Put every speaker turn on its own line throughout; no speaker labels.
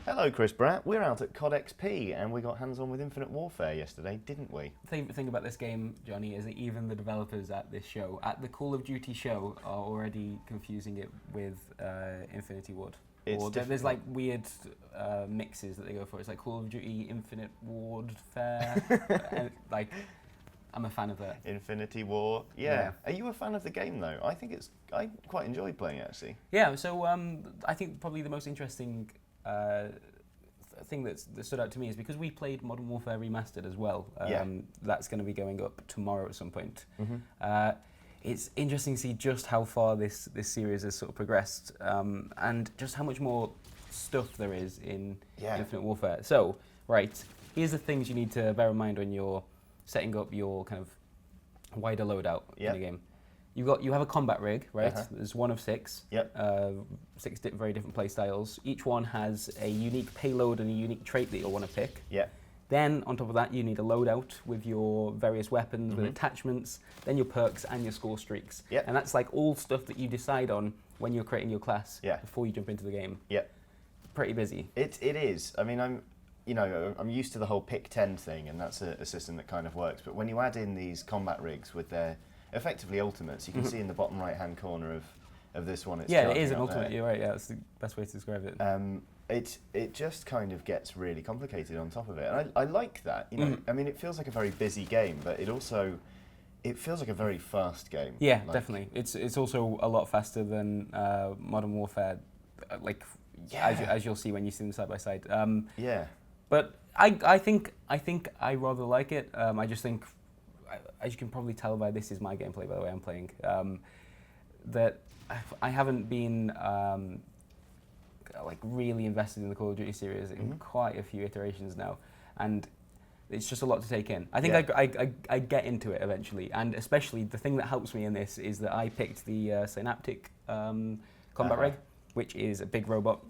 Hello, Chris Bratt. We're out at COD XP and we got hands-on with Infinite Warfare yesterday, didn't we?
The thing about this game, Johnny, is that even the developers at this show, at the Call of Duty show, are already confusing it with Infinity Ward. There's like weird mixes that they go for. It's like Call of Duty Infinite Warfare. And, like, I'm a fan of that.
Infinity War. Yeah. Are you a fan of the game though? I quite enjoyed playing it actually.
Yeah. So I think probably the most interesting thing that stood out to me is because we played Modern Warfare Remastered as well. That's going to be going up tomorrow at some point. Mm-hmm. It's interesting to see just how far this series has sort of progressed, and just how much more stuff there is in Infinite Warfare. So, right, here's the things you need to bear in mind when you're setting up your kind of wider loadout in the game. You have a combat rig, right? There's one of 6. Six very different play styles. Each one has a unique payload and a unique trait that you'll want to pick. Then, on top of that, you need a loadout with your various weapons, with attachments, then your perks and your score streaks. And that's like all stuff that you decide on when you're creating your class before you jump into the game. Pretty busy.
It is. I mean, I'm used to the whole pick 10 thing, and that's a system that kind of works. But when you add in these combat rigs with their effectively ultimates, you can see in the bottom right-hand corner of this one. It's
it is an ultimate. You're right. Yeah, that's the best way to describe it.
It just kind of gets really complicated on top of it, and I like that. You know, I mean, it feels like a very busy game, but it feels like a very fast game.
Yeah, definitely. It's also a lot faster than Modern Warfare, as you'll see when you see them side by side. But I think I rather like it. I just think, as you can probably tell by this is my gameplay, by the way I'm playing, that I haven't been like really invested in the Call of Duty series in quite a few iterations now, and it's just a lot to take in. I think I get into it eventually, and especially the thing that helps me in this is that I picked the Synaptic combat rig, which is a big robot.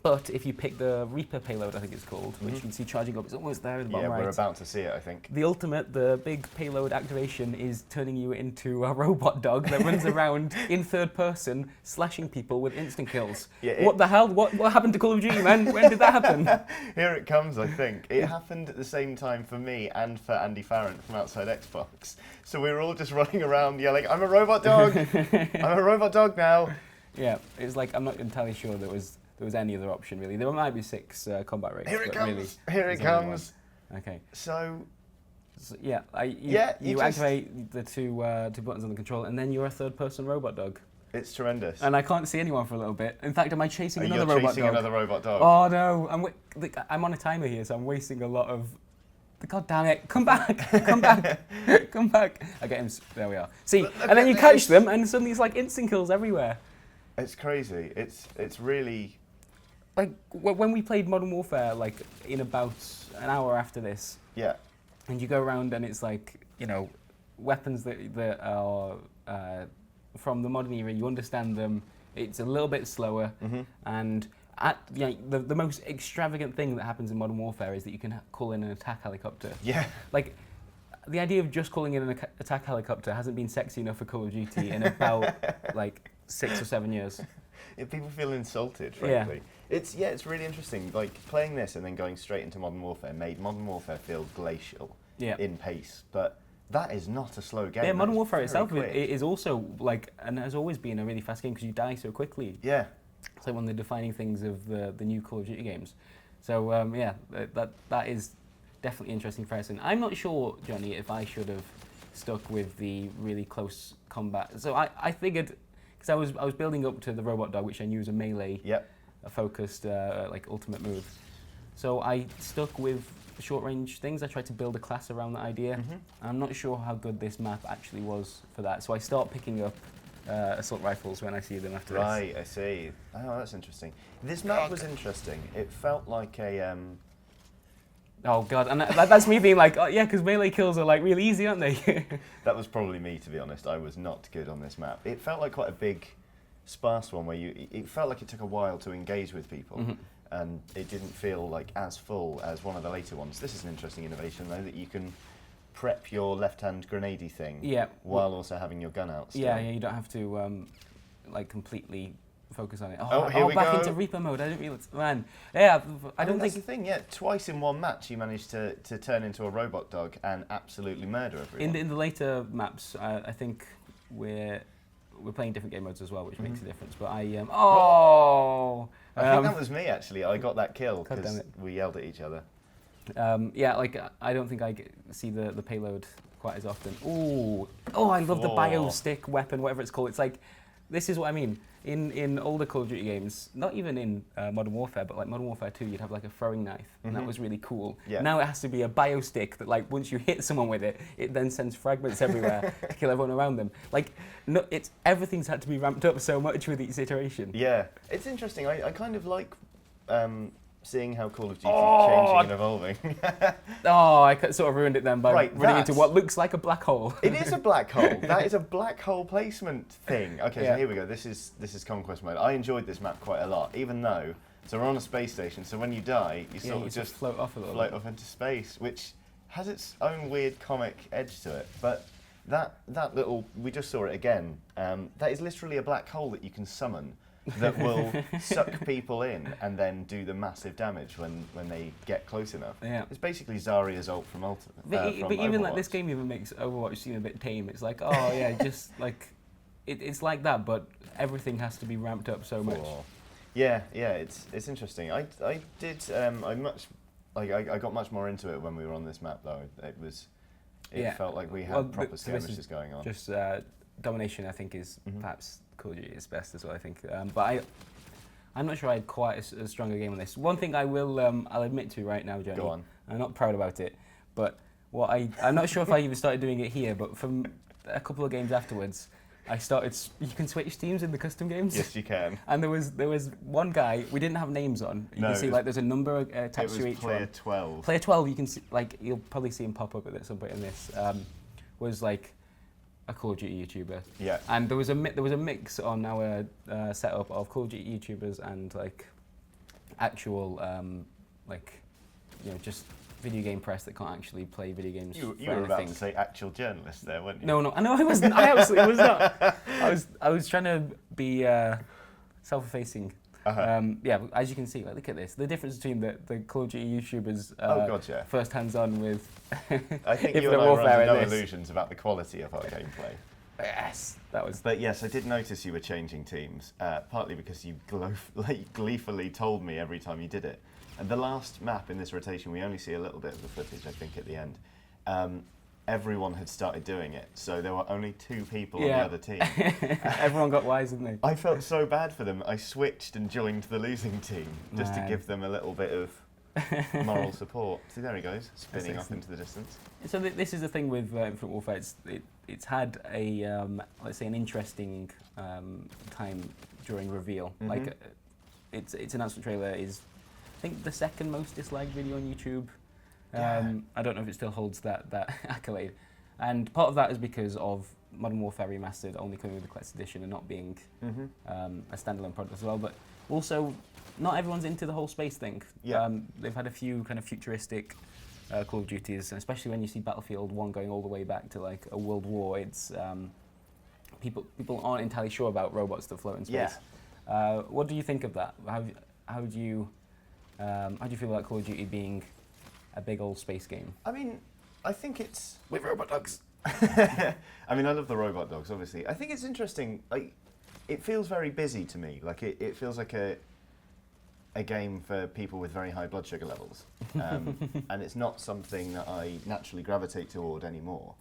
But if you pick the Reaper payload, I think it's called, which you can see charging up, it's almost there in the bottom right.
Yeah, we're about to see it, I think.
The ultimate, the big payload activation, is turning you into a robot dog that runs around in third person, slashing people with instant kills. What the hell? What happened to Call of Duty, man? When did that happen?
Here it comes, I think. It happened at the same time for me and for Andy Farrant from Outside Xbox. So we were all just running around yelling, "I'm a robot dog! I'm a robot dog now!"
Yeah, it's like, I'm not entirely sure there was any other option, really. There might be 6 combat rigs.
Here it comes!
Really,
here it comes!
Okay.
So
you activate the two buttons on the controller, and then you're a third-person robot dog.
It's tremendous.
And I can't see anyone for a little bit. In fact, am I chasing another robot dog?
You're chasing another robot dog.
Oh no! I'm on a timer here, so I'm wasting a lot of... God damn it! Come back! Come back! Come back! I get him. There we are. See, and then you catch them, and suddenly it's like instant kills everywhere.
It's crazy. It's really...
Like, when we played Modern Warfare, like, in about an hour after this, and you go around and it's like, you know, weapons that are from the modern era, you understand them, it's a little bit slower, and the most extravagant thing that happens in Modern Warfare is that you can call in an attack helicopter. Like, the idea of just calling in an attack helicopter hasn't been sexy enough for Call of Duty in about, like, 6 or 7 years.
People feel insulted, frankly. It's really interesting. Like, playing this and then going straight into Modern Warfare made Modern Warfare feel glacial in pace, but that is not a slow game.
Yeah, Modern Warfare itself is also, like, and has always been a really fast game because you die so quickly.
Yeah.
It's like one of the defining things of the new Call of Duty games. So, that is definitely interesting comparison. I'm not sure, Johnny, if I should have stuck with the really close combat. So I figured, because I was building up to the robot dog, which I knew was a melee focused like ultimate move. So I stuck with short range things. I tried to build a class around that idea. I'm not sure how good this map actually was for that. So I start picking up assault rifles when I see them after this.
Right, I see. Oh, that's interesting. This map was interesting. It felt like a...
Oh god, and that's me being like, oh yeah, because melee kills are like really easy, aren't they?
That was probably me, to be honest. I was not good on this map. It felt like quite a big, sparse one where it felt like it took a while to engage with people, and it didn't feel like as full as one of the later ones. This is an interesting innovation, though, that you can prep your left-hand grenadey thing while also having your gun out. Still.
Yeah, you don't have to like completely focus on it.
Here we
back
go.
into Reaper mode. I didn't realize, man. Yeah, I don't
that's
think.
the thing. Yeah, twice in one match, you managed to turn into a robot dog and absolutely murder everyone.
In the later maps, I think we're playing different game modes as well, which makes a difference. But I think
that was me actually. I got that kill
God damn
because
it.
we yelled at each other.
Yeah, like I don't think I see the payload quite as often. I love the bio stick weapon, whatever it's called. It's like, this is what I mean. In older Call of Duty games, not even in Modern Warfare, but like Modern Warfare 2, you'd have like a throwing knife, and that was really cool.
Yeah.
Now it has to be a bio stick that, like, once you hit someone with it, it then sends fragments everywhere to kill everyone around them. Like, no, everything's had to be ramped up so much with each iteration.
Yeah, it's interesting. I kind of like seeing how Call of Duty is changing and evolving.
I sort of ruined it then by
Right,
running into what looks like a black hole.
It is a black hole. That is a black hole placement thing. Okay,
Yeah.
so here we go. This is Conquest mode. I enjoyed this map quite a lot, even though we're on a space station. So when you die, you sort of just
float off a little.
float off into space, which has its own weird comic edge to it. But that little, we just saw it again. That is literally a black hole that you can summon that will suck people in and then do the massive damage when they get close enough.
Yeah.
It's basically Zarya's ult from
But even like
Overwatch.
this game even makes Overwatch seem a bit tame. It's like, just like it's like that, but everything has to be ramped up so much.
Yeah, it's interesting. I got much more into it when we were on this map though. It felt like we had proper skirmishes going on.
Just domination, I think, is perhaps Call of Duty is best as well. I think, but I'm not sure I had quite as strong a game on this. One thing I will, I'll admit to right now, Johnny.
Go on.
I'm not proud about it, but I'm not sure if I even started doing it here, but from a couple of games afterwards, I started. You can switch teams in the custom games.
Yes, you can.
And there was one guy we didn't have names on. You can see like there's a number attached to each
player
one.
12.
Player 12, you can see, like, you'll probably see him pop up at some point in this. Was like a Call of Duty YouTuber.
Yeah.
And there was a mix on our setup of Call of Duty YouTubers and like actual just video game press that can't actually play video games.
You
for
were about
anything.
to say actual journalist there, weren't you?
No, I wasn't. I absolutely was not. I was trying to be self-effacing. But as you can see, like, look at this. The difference between the Call of Duty YouTubers first hands-on with
I think you
Infinite
and I were
Warfare
under no
and this.
illusions about the quality of our gameplay.
Yes, that was.
But yes, I did notice you were changing teams, partly because you gleefully told me every time you did it. And the last map in this rotation, we only see a little bit of the footage, I think, at the end. Everyone had started doing it, so there were only 2 people on the other team.
Everyone got wise, didn't they?
I felt so bad for them. I switched and joined the losing team just to
Man.
give them a little bit of moral support. See, there he goes, spinning off into the distance.
So this is the thing with Infinite Warfare. It's had a let's say an interesting time during reveal. Like its announcement trailer is, I think, the second most disliked video on YouTube. I don't know if it still holds that accolade, and part of that is because of Modern Warfare Remastered only coming with the collector's edition and not being a standalone product as well. But also, not everyone's into the whole space thing.
Yeah.
They've had a few kind of futuristic Call of Duties, and especially when you see Battlefield 1 going all the way back to like a World War. It's people aren't entirely sure about robots that float in space.
Yeah.
What do you think of that? How do you feel about Call of Duty being a big old space game?
I mean, I think it's...
With robot dogs.
I mean, I love the robot dogs, obviously. I think it's interesting. Like, it feels very busy to me. Like, it feels like a game for people with very high blood sugar levels. And it's not something that I naturally gravitate toward anymore.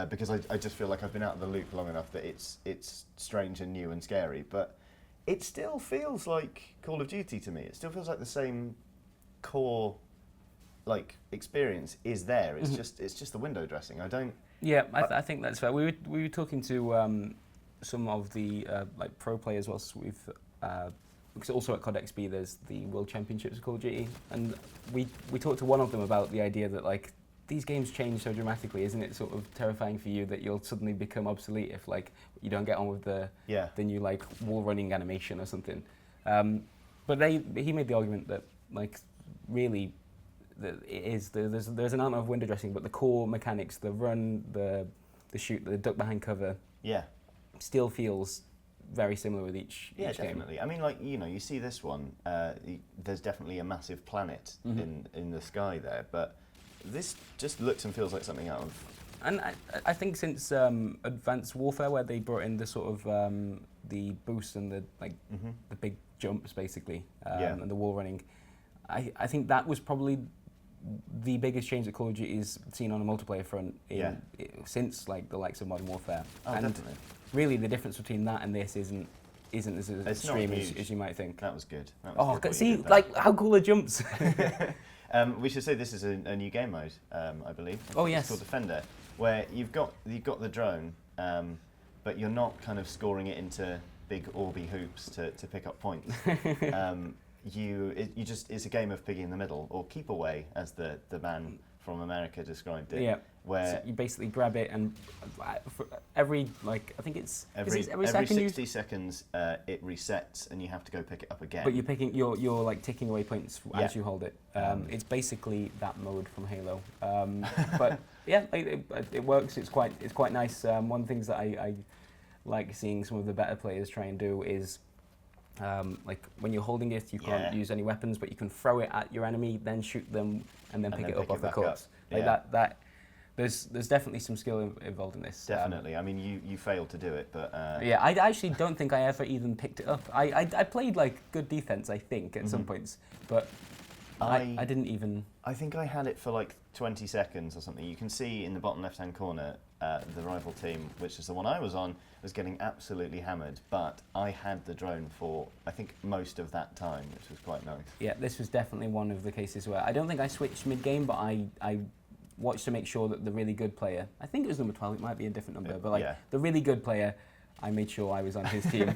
Because I just feel like I've been out of the loop long enough that it's strange and new and scary. But it still feels like Call of Duty to me. It still feels like the same core experience is there. It's just the window dressing. I don't.
Yeah, I think that's fair. We were talking to some of the pro players whilst we've because also at COD there's the World Championships of Call of Duty, and we talked to one of them about the idea that like these games change so dramatically. Isn't it sort of terrifying for you that you'll suddenly become obsolete if like you don't get on with the new like wall running animation or something? But he made the argument that like really. There's an element of window dressing, but the core mechanics, the run, the shoot, the duck behind cover, still feels very similar with each
Yeah,
each
definitely.
game.
I mean, like, you know, you see this one, there's definitely a massive planet in the sky there, but this just looks and feels like something out of...
And I think since Advanced Warfare, where they brought in the sort of the boost and the the big jumps basically, and the wall running, I think that was probably the biggest change that Call of Duty has seen on a multiplayer front since like the likes of Modern Warfare.
Oh,
and
definitely.
really, the difference between that and this isn't as extreme as you might think.
That was good. That was good
see, like how cool are jumps.
We should say this is a new game mode, I believe.
Oh yes.
It's called Defender, where you've got the drone, but you're not kind of scoring it into big orby hoops to pick up points. It's a game of piggy in the middle, or keep away, as the man from America described it.
Yeah.
Where
so you basically grab it and for every like I think it's every
every
second
60 seconds it resets and you have to go pick it up again.
But you're like ticking away points as you hold it. It's basically that mode from Halo. But yeah, it works. It's quite nice. One of the things that I like seeing some of the better players try and do is like when you're holding it, you can't use any weapons, but you can throw it at your enemy, then shoot them, and then pick it up off the corpse. Like that. There's definitely some skill involved in this.
Definitely. I mean, you failed to do it, but...
yeah, I actually don't think I ever even picked it up. I played like good defense, I think, at some points, but I didn't even...
I think I had it for like 20 seconds or something. You can see in the bottom left-hand corner, the rival team, which is the one I was on, was getting absolutely hammered, but I had the drone for, I think, most of that time, which was quite nice.
Yeah, this was definitely one of the cases where I don't think I switched mid-game, but I watched to make sure that the really good player, I think it was number 12, it might be a different number, but like the really good player, I made sure I was on his team.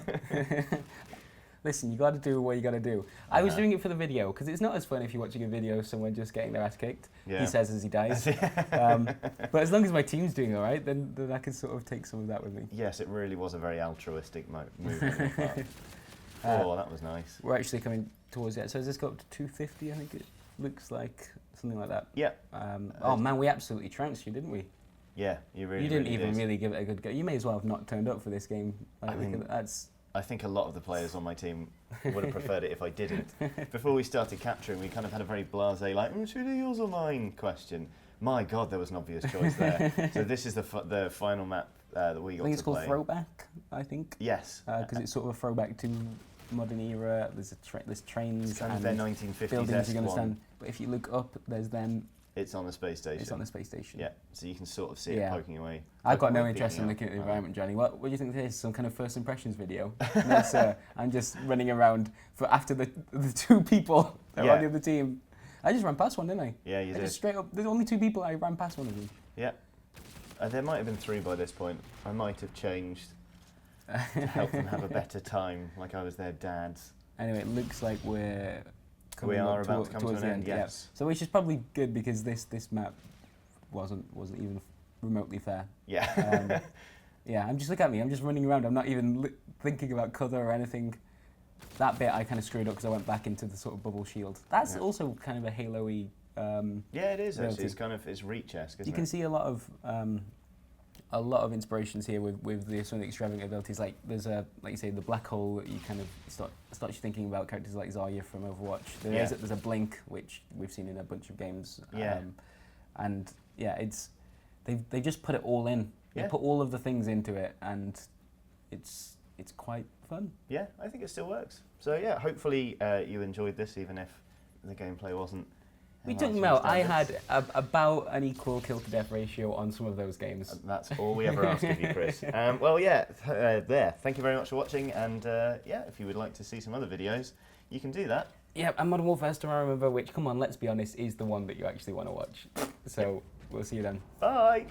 Listen, you got to do what you got to do. I was doing it for the video, because it's not as fun if you're watching a video of someone just getting their ass kicked, he says as he dies. But as long as my team's doing all right, then I can sort of take some of that with me.
Yes, it really was a very altruistic move on your part. Oh, that was nice.
We're actually coming towards it. So has this got up to 250, I think it looks like, something like that.
Yeah.
Oh man, we absolutely trounced you, didn't we?
Yeah, you
didn't
really
even
did.
really give it a good go. You may as well have not turned up for this game. Like,
I mean,
that's...
I think a lot of the players on my team would have preferred it if I didn't. Before we started capturing, we kind of had a very blasé, like, should it yours or mine question. My God, there was an obvious choice there. So this is the final map that we got to play.
I think it's called Throwback, I think.
Yes.
Because it's sort of a throwback to modern era. There's trains
it's kind
and
of their 1950s
buildings you're going to stand. But if you look up, there's them.
It's on the space station.
It's on the space station.
Yeah, so you can sort of see it poking away.
I've got no interest in looking at the environment, Johnny. What do you think this is? Some kind of first impressions video? No, sir. I'm just running around for after the two people that are on the other team. I just ran past one, didn't I?
Yeah, you did.
Just straight up. There's only two people. I ran past one of them.
Yeah. There might have been three by this point. I might have changed to help them have a better time, like I was their dads.
Anyway, it looks like we
are about to come to an end. Yes.
So which is probably good because this map wasn't even remotely fair.
Yeah.
Yeah. I'm just look at me. I'm just running around. I'm not even thinking about colour or anything. That bit I kind of screwed up because I went back into the sort of bubble shield. That's also kind of a Halo-y.
Yeah, it is. Actually. It's Reach-esque, isn't it?
You can see a lot of inspirations here with the some of the extravagant abilities. Like there's like you say, the black hole that you kind of starts you thinking about characters like Zarya from Overwatch. There's a blink which we've seen in a bunch of games. And yeah, they just put it all in. They put all of the things into it, and it's quite fun. Yeah,
I think it still works. So yeah, hopefully you enjoyed this, even if the gameplay wasn't.
We took them out. I had about an equal kill-to-death ratio on some of those games.
That's all we ever ask of you, Chris. Well, yeah, there. Thank you very much for watching, and yeah, if you would like to see some other videos, you can do that.
Yeah, and Modern Warfare tomorrow, remember, which, come on, let's be honest, is the one that you actually want to watch. So, we'll see you then.
Bye!